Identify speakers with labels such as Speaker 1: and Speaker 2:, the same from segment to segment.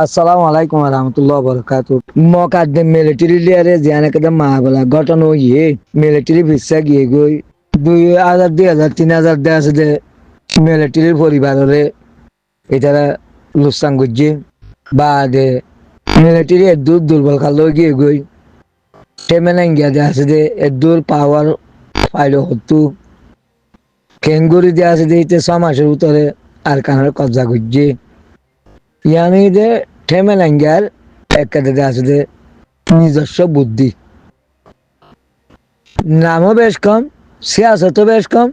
Speaker 1: আসসালামু আলাইকুম রহমতুল্লাহ বরকাত মকাদ্দে মিলিটারি লিয়ারে জিয়ানে কেদে মাগলা ঘটনা হইয়ে মিলিটারি ভিসা গিয়ে গই 2000 2000 3000 দেয়া আছে যে মিলিটারির পরিবারে এটারা লুসান গুজে বাদে মিলিটারি দূর দুর্বল খালো গিয়ে গই টেমেনা ইন্ডিয়া দেয়া আছে যে দূর পাওয়ার ফাইল হতো কেঙ্গুরি দেয়া আছে যে 6 মাসের ভিতরে আর কানার কবজা গুজে ইয়ানি যে ঠেমেলাঙ্গার একাদে আছে যে নিজস্ব বুদ্ধি নামও বেশ কম সিয়াসতও বেশ কম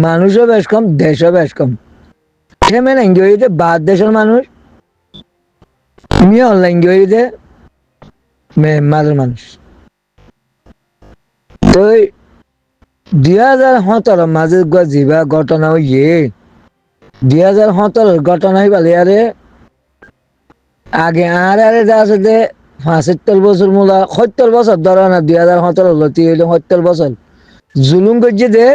Speaker 1: মানুষও বেশ কম দেশও বেশ কম ঠেমেলাঙ্গি হইতে বাদ দেশের মানুষ মিয়লাঙ্গি হইতে মেম্বারের মানুষ তো 2017 মাঝে যিবা ঘটনা হইয়ে 2017 ঘটনা হইবালে আরে আগে আরে যা আছে যে 75 বছর মূলা 70 বছর ধরে না 2017 লতি হইল 70 বছর জুলুম করছে যে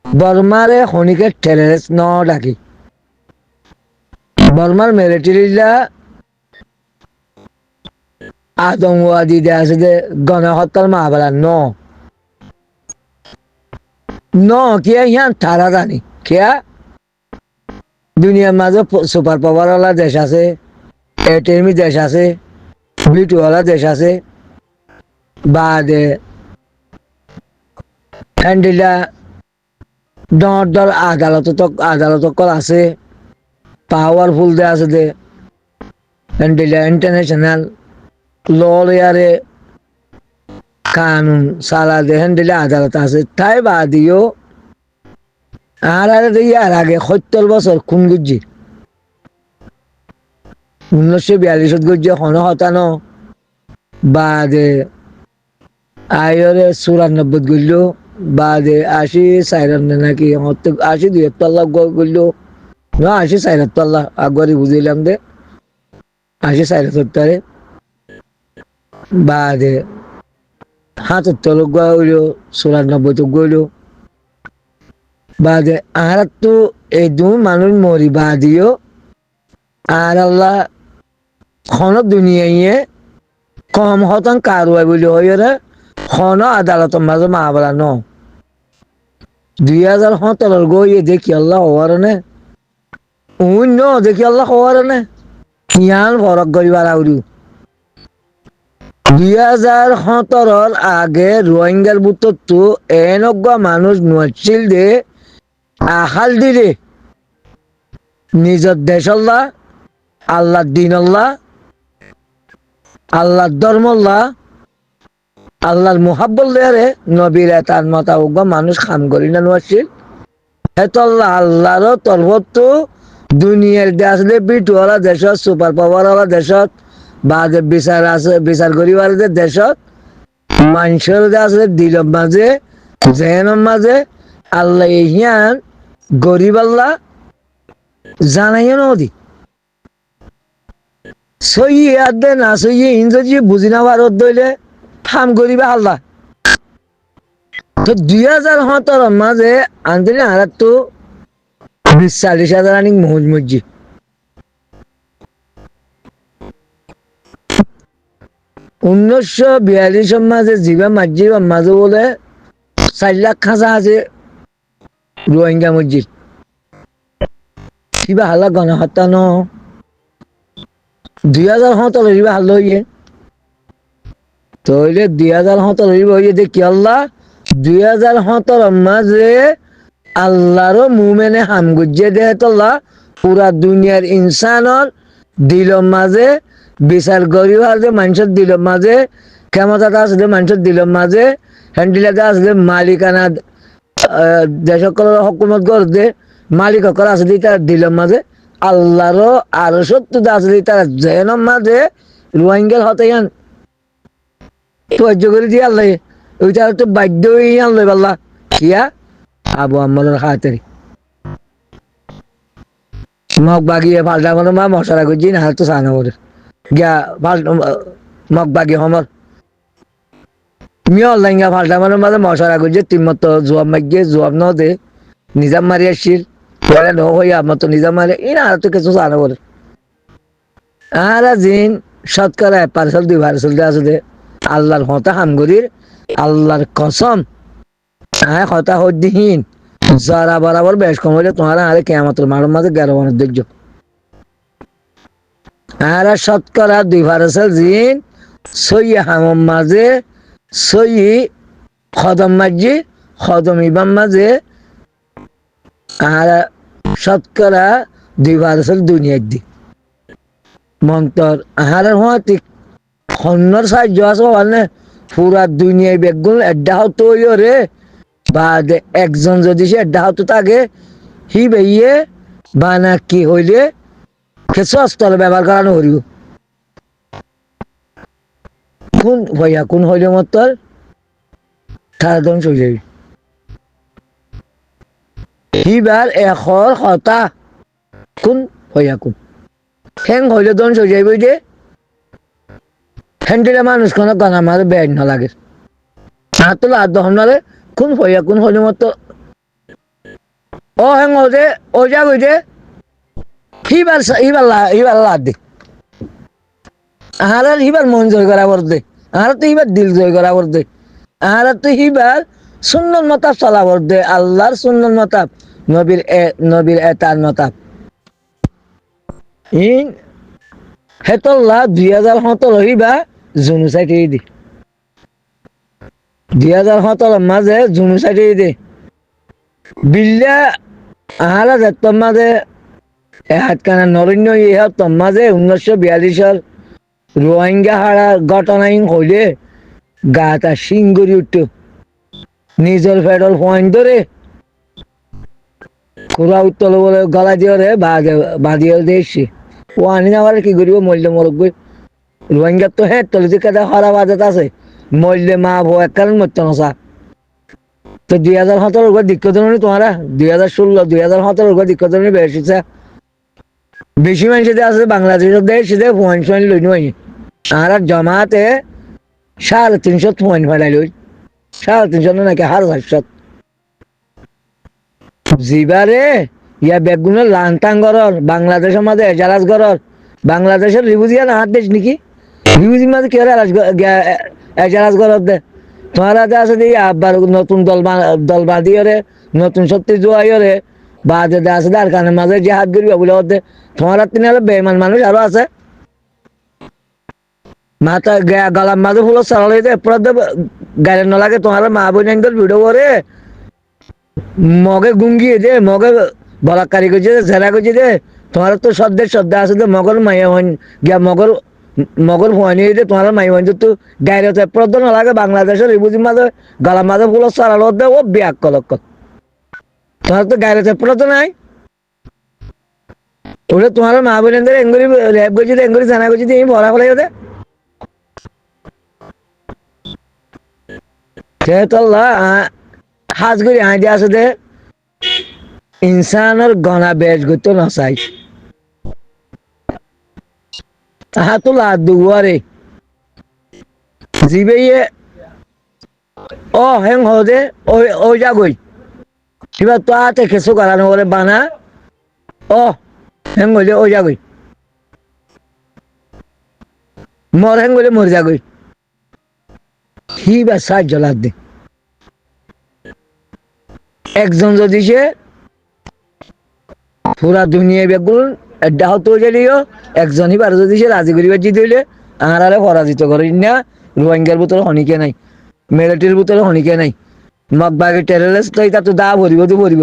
Speaker 1: বর্মারে খনিকে টেররিস্ট ন ডাকি বর্মার মিলিটারিরা আতঙ্কবাদী যে আছে যে গণহত্যার মাহবারা ন কিয়া ইয়ান তারা জানি কিয়া দুনিয়ার মাঝে সুপার পাওয়ারওয়ালা দেশ আছে এটেমি দেশ আছে বিটুওয়ালা দেশ আছে বাদে হ্যান্ডিলা দর আদালত আছে পাওয়ারফুল দে আছে দে হ্যান্ডিলা ইন্টারন্যাশনাল ল ইয়ারে কানুন সালা দে হ্যান্ডিলা আদালত আছে তাই বাদিও আর ইয়ার আগে 70 বছর খুন গুজি 1942 গজ্জে 57 বাদে আয়রে 94 গল্ল বাদে 80 নাকি 80 গল্ল না 80 আগরে বুঝিলাম দে 80 বাদে 77 গইল 94 গইল বাদে আর তো এই দু মানুষ মরি বাদিও আর আল্লাহ খন দুনিয়ায় কম হতান কারুয়াই বলি হইরে খন আদালতের মাঝে মাহবলা 2017 গইয়ে দেখি আল্লাহ হওয়ার নে অন্য দেখি আল্লাহ হওয়ার নে ইয়ান ফরক করিবার আউরি 2017 আগে রোহিঙ্গার বুতর তো এনেক মানুষ নছিল দে আহাল দিলে নিজের দেশ আল্লাহ আল্লাহর দিন আল্লাহ আল্লাহর ধর্ম আল্লাহ আল্লাহর মুহাব্বত লেয়ারে নবীর তার মতা মানুষ খাম করি না নছিল এত আল্লাহ আল্লাহর তরফত তো দুনিয়ার দেশ বিটুয়ালা দেশত সুপার পাওয়ারওয়ালা দেশত বা যে বিচার আছে বিচার করিবার যে দেশত মানুষের যে আছে দিলম মাঝে জেহেনের মাঝে আল্লাহ ইহান গরিব আল্লাহ জানাইও নদী সইয়ে আদে না সইয়ে ইংরেজি বুঝি না ভারত দইলে ফার্ম করিবা আল্লাহ তো 2017 মাঝে আনতে আর তো 40,000 আনিক মহুজ মজ্জি 1942 মাঝে জিবা মাঝি মাঝে বলে 4 লাখ খাঁচা আছে রোহিঙ্গা মসজিদ কিবা হালা গণহত্যা 2017 ভালো হইয়ে তইলে 2017 হইয়ে দেখি আল্লাহ 2017 মাঝে আল্লাহর মুমেনে হাম গুজে দে তোল্লা পুরা দুনিয়ার ইনসানর দিলর মাঝে বিচার গরিবার যে মানুষের দিলর মাঝে ক্ষমতাটা আছে মানুষের দিলর মাঝে হ্যান্ডিলাটা আছে মালিকানা দেশকলের হকুমত করতে মালিক সকল আছে তার দিলর মাঝে আল্লাহরও আরো সত্যতা আছে তার জেনের মাঝে রোহিঙ্গার হতে ইয়ান সহ্য করে দিয়ে আল্লাহ ওইটা তো বাধ্য হয়ে আনলো আল্লাহ কিয়া আবু আম্মার হাতের মগ বাগিয়ে পাল্টা মানে মা মশলা করছি না তো সানা করে গিয়া মগ বাগিয়ে হমর মিয়ল লাইঙ্গা পাল্টা মানে মাঝে মশলা করছে তিনমত জবাব মাগিয়ে জবাব ন দে নিজাম মারি আসছিল পরে ন হইয়া আমার তো নিজাম মারে এই না তো কিছু সানা করে আর জিন শতকরা 1% 2% আছে দে আল্লাহর হতা হামগরির আল্লাহর কসম কথা হদ্দিহীন যারা বরাবর বেশ কম হইলে তোমার আরে কেয়ামতের মাঠের মাঝে গেরবানের দেখছ আর শতকরা 2% জিন সই হামম মাঝে সই খদম মাঝে খদম ইবাম মাঝে আর শতকরা 2% দুনিয়ার দিক মন্তর আহারের হওয়া খন্নর সাহায্য আছে মানে পুরা দুনিয়ায় বেগুন এড্ডা হতো রে বা একজন যদি সে এড্ডা হতো থাকে হি বেইয়ে বা না কি হইলে কিছু অস্তর ব্যবহার করানো হরিব কোন ভইয়া কোন হইলে মতর তারা ধ্বংস হয়ে যাবে হিবার এখর হতা কোন হইয়া কোন হ্যাং হইলে ধ্বংস হয়ে যাইব যে হ্যান্ডিলে মানুষ কোনো গান আমার বেড না লাগে আর তো লাদ দহনারে কোন হইয়া কোন হইলে মতো ও হ্যাং হতে ও যা গইতে হিবার লাদ দে আর হিবার মন জয় করা বলতে আর তো হিবার দিল জয় করা বলতে আর তো হিবার সুন্নত মতাব চলা বলতে আল্লাহর সুন্নত মতাব নবীর এতার মতাব ইন হেতল্লা 2017 হইবা জুনু সাইটে দি 2017 মাঝে জুনু সাইটে দি বিল্লা আহারা যেতম মাঝে হাতকানা নরণ্য ইহা তম মাঝে 1942 রোহিঙ্গা হারা ঘটনাই হইলে গাটা সিংগুড়ি উঠত নিজের ফেডাল পয়েন্ট ধরে খুড়া উত্তল বলে গলা দিয়ে রে বাঁধিয়ে দিয়েছি ও আনি না কি করিব মরলে মরক গই রোহিঙ্গার তো হ্যাঁ তলে কেদা হরা বাজাত আছে মরলে মা বউ এক কারণ মরত না তো 2017 উপর দিক্কত নি তোমারা 2016 2017 উপর দিক্কত নি বেশিছে বেশি মানুষ আছে বাংলাদেশের দেশ সেটা পয়েন্ট লই নই আর জমাতে 350 পয়েন্ট ফেলাই লই 350 নাকি 400 জিবারে ইয়া বেগুনের লানটাং গরর বাংলাদেশের মাঝে এজারাজ গরর বাংলাদেশের রিবুজিয়া না হাত দেশ নাকি রিবুজির মাঝে কে এজারাজ গরর দে তোমার আছে যে আবার নতুন দল বাঁধিয়ে রে নতুন শক্তি জোয়াইও রে বা যদি আছে আর কানের মাঝে যে হাত গড়িবা বলে হতে তোমার তিনি হলো বেমান মানুষ আরো আছে মাথা গলার মাঝে ফুল সরল হয়ে গাড়ি না লাগে তোমার মা বোন ভিডিও করে মগে গুঙ্গিয়ে দে মগে বলাকারি করছে ঝেরা করছে দে তোমার তো শ্রদ্ধা আছে তো মগর মাইয়া হন গিয়া মগর হয়নি দে তোমার মাইয়া হন তো গাইরে প্রদ না লাগে বাংলাদেশের রিবুজির মাঝে গলার মাঝে ফুল সরাল দে ও ব্যাগ কলক তোমার তো গাইরে প্রদ নাই ওটা তোমার মা বোনদের এঙ্গুলি র্যাপ করছি এঙ্গুলি জানা করছি তুমি ভরা ফেলে দে সেতল্লা হাজগুড়ি আইডি আছে দে ইনসানের গনা বেশ করতে নসাই তাহা তো লাদুয়ারে জিবে ও হেং হদে ওই যাগই কিবা তো আতে কিছু করানো বলে বানা ও হেং হইলে ওই যাগই মর হেং হইলে মর যাগই কি বা সাহায্য লাগবে একজন যদি সে পুরা দুনিয়া বেগুন এড্ডা হতো গেলিও একজনই পারে যদি সে রাজি করিবার জিতে হইলে আরে পরাজিত করে না রোহিঙ্গার বোতলে হনিকে নাই মিলিটারির বোতলে হনিকে নাই মগবাগে টেরোরিস্ট তো এটা তো দা ভরিব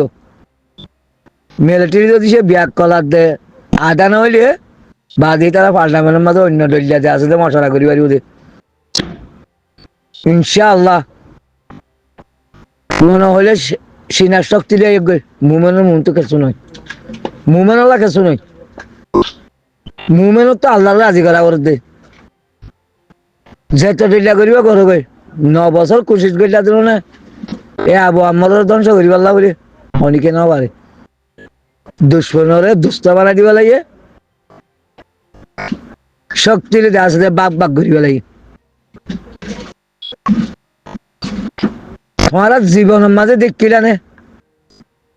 Speaker 1: মিলিটারি যদি সে ব্যাগ কলার দে আদা না হইলে বাদে তারা পার্লামেন্টের মাঝে অন্য দলিয়া যে আছে মশলা করি পারি ওদের ইনশাআল্লাহ মনে হলে সিনার শক্তি দিয়ে মুমেনের মন তো কিছু নয় মুমেন কিছু নয় মুমেনের তো আল্লাহ রাজি করা করে দে যেটা ডিলা করিব করো গই 9 বছর কোশিশ করিলা দিল না এ আবু আমার ধ্বংস করিব আল্লাহ বলে অনেকে না পারে দুশ্মনরে দুষ্ট বানাই দিব লাগে শক্তির আছে বাগ করিব লাগে তোমার জীবনের মাঝে দেখিলা নে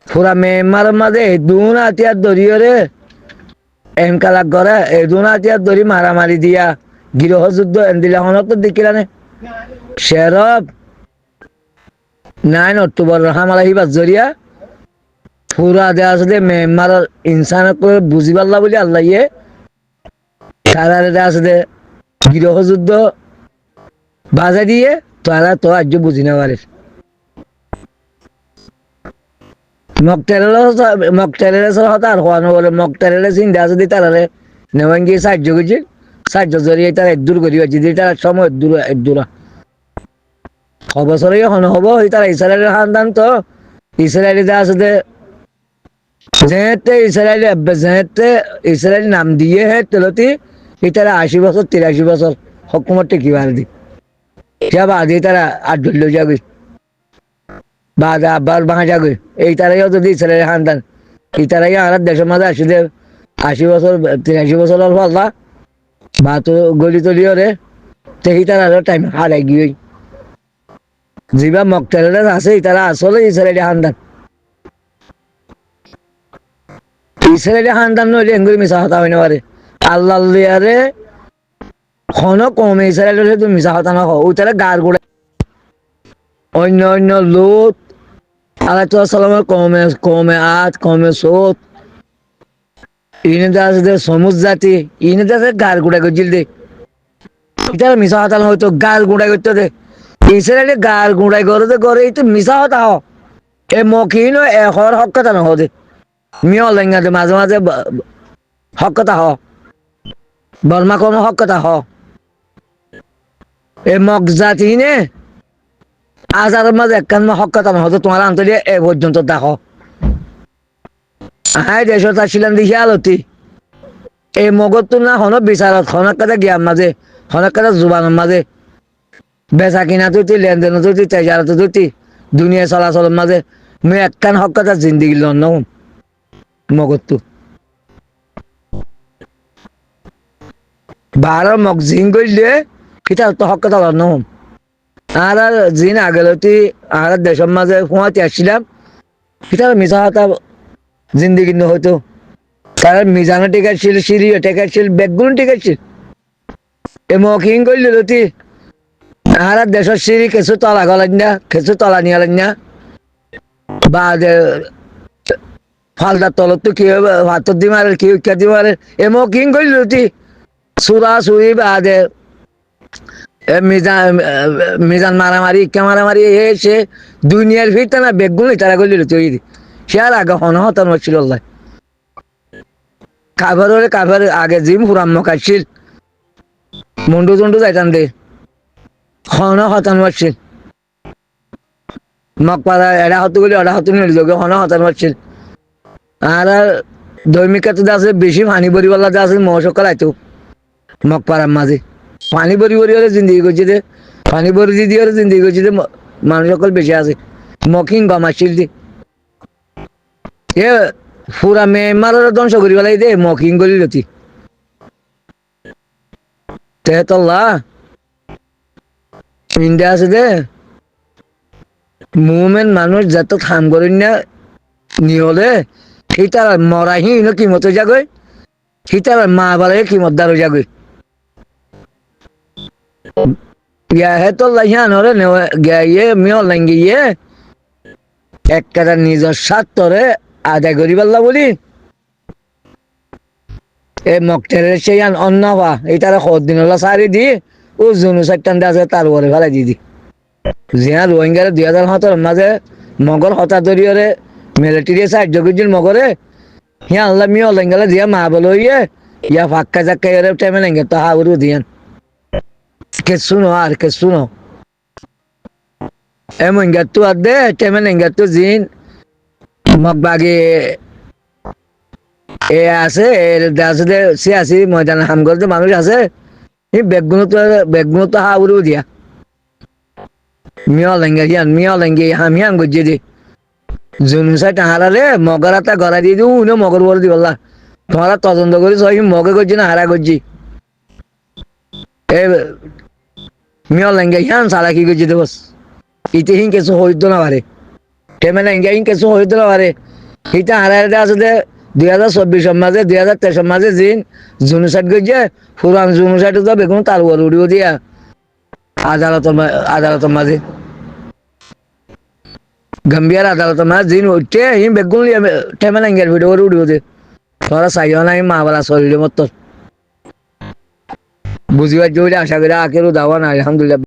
Speaker 1: পুরা মেমার মাঝে দুন হাতিয়ার ধরিয়ে রে এমকালাক করে এই দুনাতিয়া ধরি মারামারি দিয়া গৃহযুদ্ধ এন্দিলা হনত দেখিলানে শেরব 9 অক্টোবর হামলা হিবাস জরিয়া পুরা দেয়া আছে মেম্বার ইনসান করে বুঝি পারলা বলি আল্লাহ ইয়ে তারা দেয়া আছে গৃহযুদ্ধ বাজা দিয়ে তারা তো আজ বুঝি না পারে মকটেলের হতা আর হওয়ানো বলে মকটেলের চিন্তা আছে দি তারারে নেওয়ান গিয়ে সাহায্য করছে সাহায্য জড়িয়ে তারা দূর করি পারছি দিয়ে তারা সময় দূরা অবসরে হন হব ওই তারা ইসরায়েলের খানদান তো ইসরায়েলি যা আছে যেহেতু ইসরায়েলি যেহেতু ইসরায়েলি নাম দিয়ে হে তেলতি তারা 80 বছর 83 বছর হকুমত টেকি বাড়ি দি যা বাদে তারা আর ধরল যাবে বাদ আবার ভাঙা যাবে এই তারাইও যদি ইসরায়েলের খানদান এই তারাই আর দেশের মাঝে আসলে 80 বছর 83 বছর অল্প আল্লাহ বা তো গলি তলিও রে সেই তারা টাইম হারাই গিয়ে জিবা মকটেলের আছে তারা আসলে ইসরায়েলি খানদান ইসরায়েলি খানদান নইলে এঙ্গুলি মিশা হতা হইতে পারে আল্লাহ লিয়ারে খন কমে ইসরায়েলের তুমি মিশা হতা না ওই তারা গার গোড়া অন্য অন্য লোক আলাইসালামের কমে কমে আজ কমে সোত ইনে আছে সমুজ জাতি ইনে আছে গার গোড়া গজিল দে এটা মিশা হতা না হয়তো গার গোড়া করতে দে ইসরায়েলি গার গোড়াই করে এই তো মিশা হতা হ এ মকিন এখর হক কথা না হদে মিয়া লেঙ্গাতে মাঝে মাঝে হক কথা হ বর্মা কোনো হক কথা হ এ মগ জাতি নে আজারের মাঝে একখান হক কথা না হতো তোমার আন্তরিক এ পর্যন্ত দেখো হাই দেশ ছিলেন দেখি আলতি এই মগত তো না হন বিচারত হনক কথা জ্ঞান মাঝে হনক কথা জুবানের মাঝে বেচা কিনা তুই লেনদেন তুই তেজারত তুই দুনিয়া চলাচলের মাঝে মুই একখান হক কথা জিন্দিগি লন মগত তো বারো মগ জিং করলে কিতা তো হক কথা লন আর জিন আগেলতি আর দেশের মাঝে হুঁয়াতে আসছিলাম সেটা মিশা হতা জিন্দিগি হইতো তার মিজানো টেকাচ্ছিল সিঁড়িও টেকাচ্ছিল ব্যাগগুলো টেকাচ্ছিল এ মকিং করলি লতি আর দেশের সিঁড়ি কিছু তলা গলান না কিছু তলা নিয়ে না বা ফালদার তলত তো কি হবে হাতর দি মারে কি উচ্চা দি মারে এ মকিং করলি লতি সুরা সুরি বা মিজান মারামারি ইকা মারামারি সে দুনিয়ার ভিতরে না বেগুনি তারা করলি তৈরি সে আর আগে হন হতান হচ্ছিল কাভার আগে জিম হুরাম্ম কাটছিল মন্ডু টন্ডু যাইতাম দে হন হতান হচ্ছিল মগ পাড়া এরা হতো বলে ওরা হতো নিয়ে লোকে হন হতান হচ্ছিল আর দৈমিকাতে আছে বেশি পানি বরিওয়ালা আছে মহসকল আইতো মগ পাড়ার মাঝে পানি বরি হলে জিন্দিগি করছে দে পানি বরি দিয়ে হলে জিন্দিগি করছে দে মানুষ সকল বেশি আছে মকিং গমাছিল দি এ পুরা মেমারের ধ্বংস করি পেলাই দে মকিং করি লতি তেহতল্লা ইন্ডিয়া আছে দে মুভমেন্ট মানুষ যত থাম করেন না নিহলে সীতার মরাহি কিমত যাগৈ সীতার মা বালে কিমত দারো যাগৈ হে তো লাইহানরে ইয়ে মিও লাঙ্গিয়ে একটা নিজের স্বার্থরে আদায় করি পারলা বলি এই মকটেলের সেই অন্য হওয়া এই তারা দিন হলো সারি দি ও জনুসাইটান আছে তার উপরে ফেলাই দিদি জিয়া রোহিঙ্গারে 2017 মাঝে মগর হতাদরিয়রে মিলিটারি সাহায্য করছিল মগরে হিয়া আল্লাহ মিও লাঙ্গালে দিয়া মা বলো ইয়া ফাক্কা চাক্কা টাইমে লাঙ্গে তো হাবরু দিয়ান কেসুনো আর কেসুনো এমন গাতু আদে তেমন গাতু জিন মগবাগে এ আছে দাসে সে আসি ময়দান হাম করতে মানুষ আছে এই বেগুনো তো হাউরু দিয়া মিয়া লেঙ্গে হামিয়াম গজ্জে দি জুনুসাই টাহারালে মগরাতা গড়া দিয়ে দিও উনো মগর বলে দিবল্লা তোমারা তদন্ত করি সবাই মগে গজ্জি না হারা গজ্জি এ মিয়া লেঙ্গে হান সারা কি গজ্জি দেবস ইতে কিছু হইতো না পারে টেমে লেঙ্গে কিছু হইতো না পারে এটা হারাইতে আছে 2024 মাঝে 2023 মাঝে জিন জুনুসাইড গিয়ে পুরান জুনুসাইড তো বেগুন তার উড়িও দিয়া আদালতের মাঝে গম্ভীর আদালতের মাঝে জিন উঠে হিম বেগুন টেমেন আঙ্গের ভিডিও উড়িও দে তোরা চাইও নাই মা বলা শরীরের মতো বুঝিবার জন্য আশা করি আখেরও দাওয়া না আলহামদুলিল্লাহ।